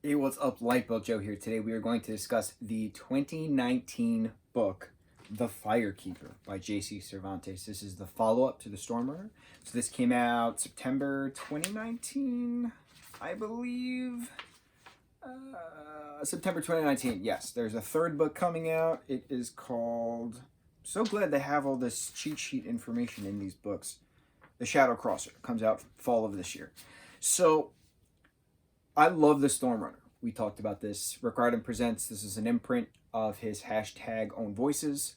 Hey, what's up? Lightboltjoe here. Today we are going to discuss the 2019 book, The Firekeeper by J.C. Cervantes. This is the follow-up to The Stormrunner. So this came out September 2019, I believe. September 2019, yes. There's a third book coming out. It is called... So glad they have all this cheat sheet information in these books. The Shadow Crosser comes out fall of this year. So I love the Stormrunner. We talked about this. Rick Riordan Presents. This is an imprint of his hashtag own voices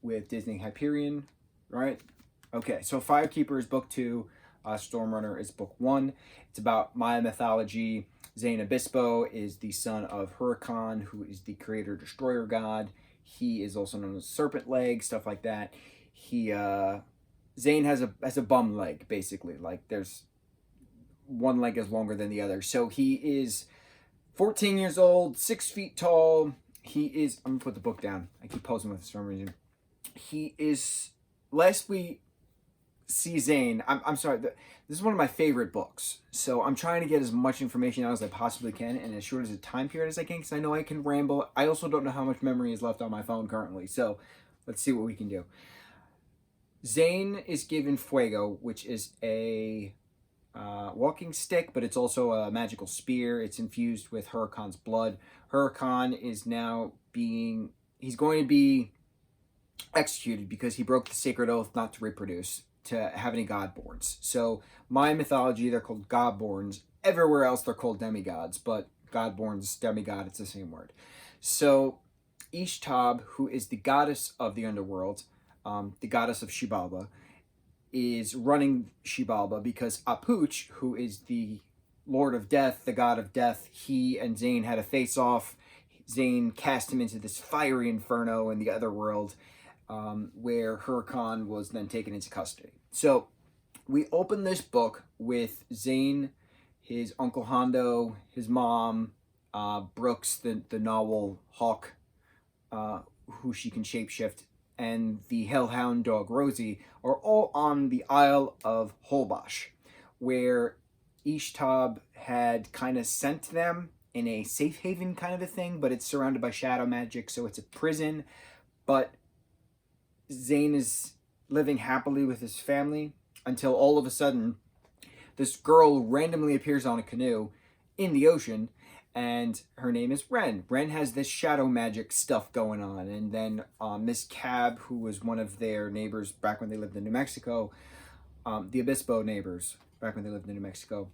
with Disney Hyperion, right? Okay, so Firekeeper is book 2. Stormrunner is book 1. It's about Maya mythology. Zane Obispo is the son of Huracan, who is the creator-destroyer god. He is also known as Serpent Leg, stuff like that. Zane has a bum leg, basically. Like, there's one leg is longer than the other. So he is 14 years old, 6 feet tall. He is, I'm gonna put the book down. I keep posing with this for some reason. He is, last we see Zane, I'm sorry, this is one of my favorite books. So I'm trying to get as much information out as I possibly can in as short as a time period as I can, because I know I can ramble. I also don't know how much memory is left on my phone currently. So let's see what we can do. Zane is given Fuego, which is a walking stick, but it's also a magical spear. It's infused with Huracan's blood. Huracan is now he's going to be executed because he broke the sacred oath not to reproduce, to have any godborns. So Mayan mythology, they're called godborns. Everywhere else they're called demigods, but godborns, demigod, it's the same word. So Ishtab, who is the goddess of the underworld, the goddess of Xibalba, is running Xibalba because Apuch, who is the Lord of Death, the god of death, he and Zane had a face-off. Zane cast him into this fiery inferno in the other world, where Huracan was then taken into custody. So we open this book with Zane, his Uncle Hondo, his mom, Brooks, the narwhal hawk, who she can shapeshift, and the hellhound dog Rosie are all on the Isle of Holbox, where Ishtab had kind of sent them in a safe haven kind of a thing, but it's surrounded by shadow magic, so it's a prison. But Zane is living happily with his family until all of a sudden this girl randomly appears on a canoe in the ocean, and her name is Ren. Ren has this shadow magic stuff going on, and then Miss Cab, who was one of their neighbors back when they lived in New Mexico, the Obispo neighbors back when they lived in New Mexico,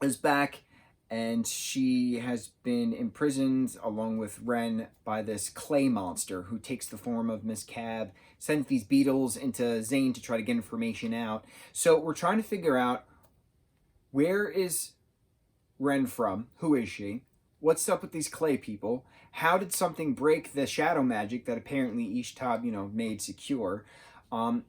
is back, and she has been imprisoned along with Ren by this clay monster who takes the form of Miss Cab, sends these beetles into Zane to try to get information out. So we're trying to figure out, where is Ren from? Who is she? What's up with these clay people? How did something break the shadow magic that apparently Ishtab, made secure? And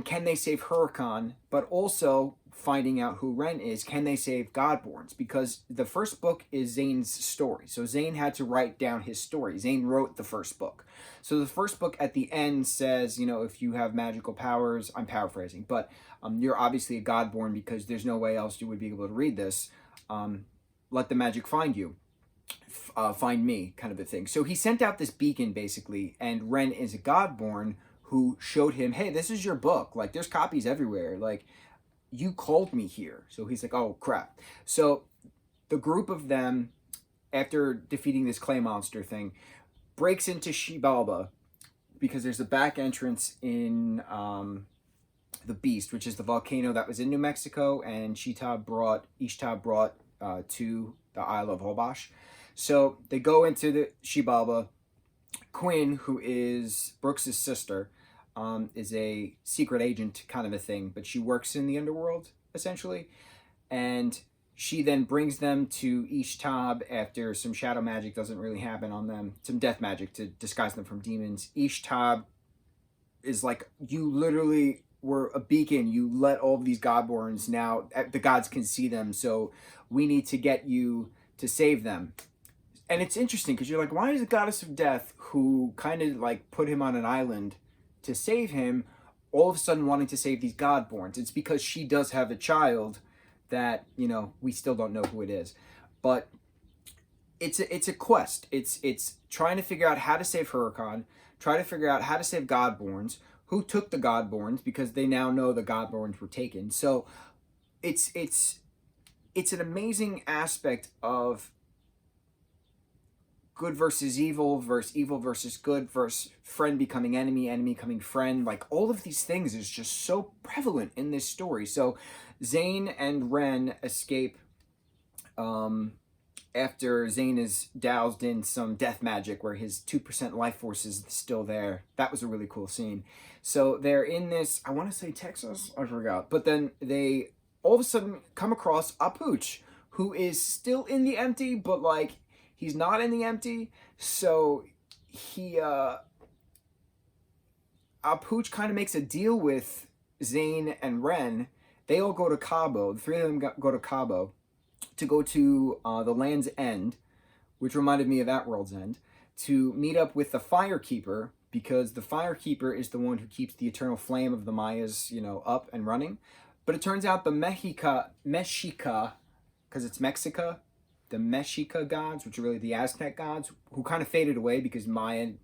can they save Huracan? But also finding out who Ren is, can they save Godborns? Because the first book is Zane's story. So Zane had to write down his story. Zane wrote the first book. So the first book at the end says, if you have magical powers, I'm paraphrasing, but you're obviously a Godborn because there's no way else you would be able to read this. Let the magic find you. Find me, kind of a thing. So he sent out this beacon, basically, and Ren is a Godborn who showed him, hey, this is your book. Like, there's copies everywhere. Like, you called me here. So he's like, oh, crap. So the group of them, after defeating this clay monster thing, breaks into Xibalba because there's a back entrance in the Beast, which is the volcano that was in New Mexico, and Ishtab brought to the Isle of Holbox. So they go into the Xibalba. Quinn, who is Brooks's sister, is a secret agent kind of a thing, but she works in the underworld, essentially. And she then brings them to Ishtab after some shadow magic doesn't really happen on them, some death magic to disguise them from demons. Ishtab is like, you literally were a beacon. You let all of these Godborns, now the gods can see them, so we need to get you to save them. And it's interesting because you're like, why is the goddess of death, who kind of like put him on an island to save him, all of a sudden wanting to save these Godborns? It's because she does have a child that, we still don't know who it is. but it's a quest. It's trying to figure out how to save Huracan, try to figure out how to save Godborns, who took the Godborns, because they now know the Godborns were taken. So it's an amazing aspect of good versus evil versus good versus friend becoming enemy, enemy becoming friend. Like, all of these things is just so prevalent in this story. So Zane and Ren escape after Zane is doused in some death magic where his 2% life force is still there. That was a really cool scene. So they're in this, I want to say Texas, I forgot. But then they all of a sudden come across Apuch, who is still in the empty, but like, he's not in the empty. So he, Apuch kind of makes a deal with Zane and Ren. They all go to Cabo. The three of them go to Cabo to go to the Land's End, which reminded me of At World's End, to meet up with the Firekeeper, because the Firekeeper is the one who keeps the eternal flame of the Mayas, up and running. But it turns out the Mexica, because it's Mexica, the Mexica gods, which are really the Aztec gods, who kind of faded away because Mayan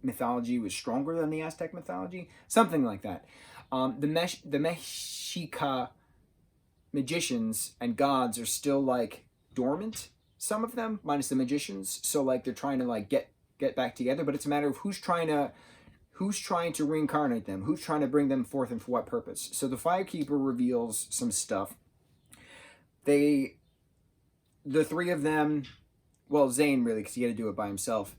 mythology was stronger than the Aztec mythology, something like that. The Mexica magicians and gods are still like dormant, some of them, minus the magicians. So like, they're trying to like get back together, but it's a matter of who's trying to reincarnate them, who's trying to bring them forth, and for what purpose. So the Firekeeper reveals some stuff. The three of them, well, Zane really, because he had to do it by himself,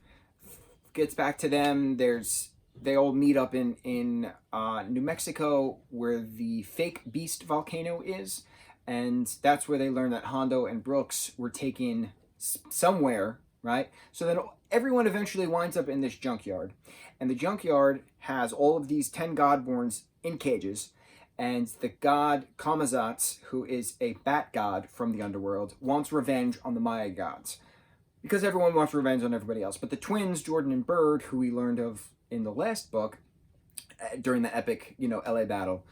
gets back to them. They all meet up in New Mexico, where the fake beast volcano is. And that's where they learn that Hondo and Brooks were taken somewhere, right? So then everyone eventually winds up in this junkyard. And the junkyard has all of these 10 Godborns in cages. And the god Kamazatz, who is a bat god from the underworld, wants revenge on the Maya gods. Because everyone wants revenge on everybody else. But the twins, Jordan and Bird, who we learned of in the last book, during the epic, LA battle,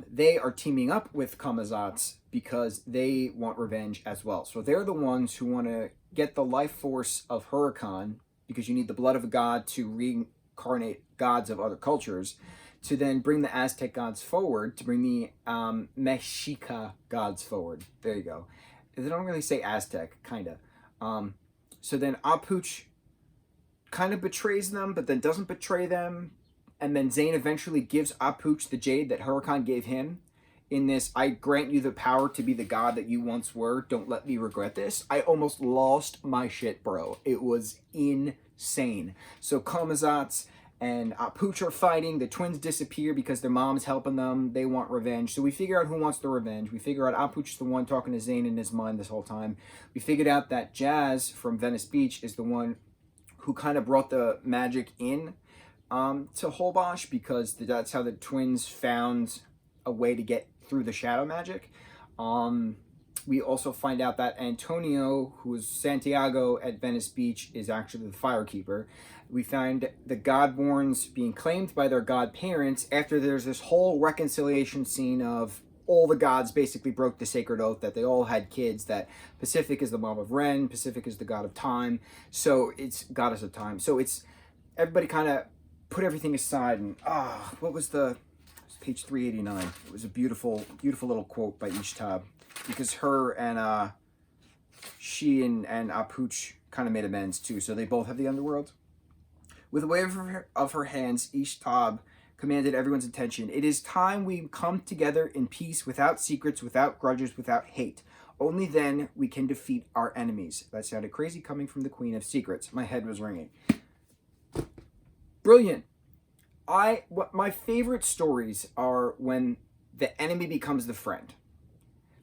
they are teaming up with Kamazatz because they want revenge as well. So they're the ones who want to get the life force of Huracan, because you need the blood of a god to reincarnate gods of other cultures, to then bring the Aztec gods forward, to bring the Mexica gods forward. There you go. They don't really say Aztec, kind of. So then Apuch kind of betrays them, but then doesn't betray them. And then Zane eventually gives Apuch the jade that Huracan gave him in this, I grant you the power to be the god that you once were. Don't let me regret this. I almost lost my shit, bro. It was insane. So Kamazatz and Apuch are fighting. The twins disappear because their mom's helping them. They want revenge. So we figure out who wants the revenge. We figure out Apuch is the one talking to Zane in his mind this whole time. We figured out that Jazz from Venice Beach is the one who kind of brought the magic in to Holbox, because that's how the twins found a way to get through the shadow magic. We also find out that Antonio, who is Santiago at Venice Beach, is actually the Firekeeper. We find the Godborns being claimed by their godparents after there's this whole reconciliation scene of all the gods basically broke the sacred oath that they all had kids, that Pacific is the mom of Ren, Pacific is the god of time, so it's goddess of time. So it's, everybody kind of put everything aside, and what was page 389. It was a beautiful, beautiful little quote by Ishtab, because her and she and Apuch kind of made amends too, so they both have the underworld. With a wave of her hands, Ishtab commanded everyone's attention. It is time we come together in peace, without secrets, without grudges, without hate. Only then we can defeat our enemies. That sounded crazy coming from the Queen of Secrets. My head was ringing. Brilliant. My favorite stories are when the enemy becomes the friend,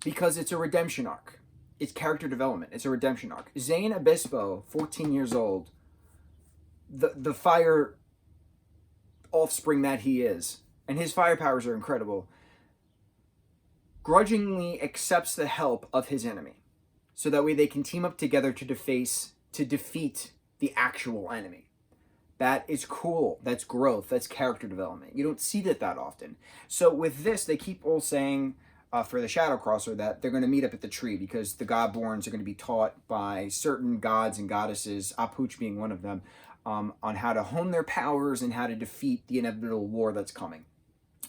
because it's a redemption arc. It's character development. It's a redemption arc. Zane Obispo, 14 years old, the fire offspring that he is, and his fire powers are incredible, grudgingly accepts the help of his enemy, so that way they can team up together to defeat the actual enemy. That is cool. That's growth. That's character development. You don't see that often. So with this, they keep all saying, for the Shadow Crosser, that they're going to meet up at the tree because the Godborns are going to be taught by certain gods and goddesses, Apuch being one of them, on how to hone their powers and how to defeat the inevitable war that's coming.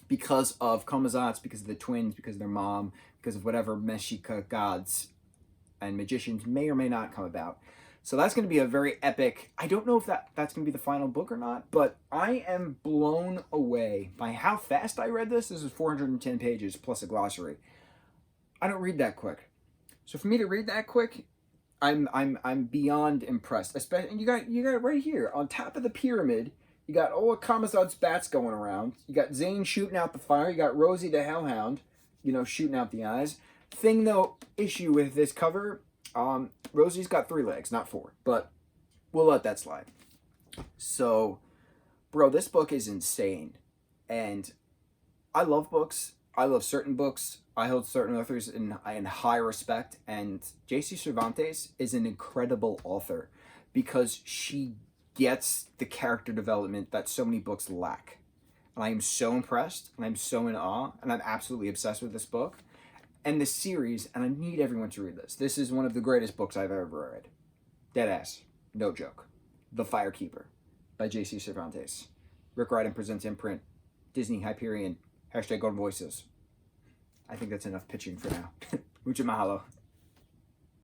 Because of Kamazats, because of the twins, because of their mom, because of whatever Mexica gods and magicians may or may not come about. So that's going to be a very epic... I don't know if that's going to be the final book or not, but I am blown away by how fast I read this. This is 410 pages plus a glossary. I don't read that quick. So for me to read that quick, I'm beyond impressed. Especially, and you got it right here on top of the pyramid. You got all of Kamazad's bats going around. You got Zane shooting out the fire. You got Rosie the Hellhound, shooting out the eyes. Thing though, issue with this cover, Rosie's got 3 legs, not 4, but we'll let that slide. So, bro, this book is insane, and I love books. I love certain books. I hold certain authors in high respect, and J.C. Cervantes is an incredible author because she gets the character development that so many books lack. And I am so impressed, and I'm so in awe, and I'm absolutely obsessed with this book and this series, and I need everyone to read this. This is one of the greatest books I've ever read. Deadass. No joke. The Firekeeper by J.C. Cervantes. Rick Riordan presents imprint. Disney Hyperion. #Golden Voices. I think that's enough pitching for now. Mucho mahalo.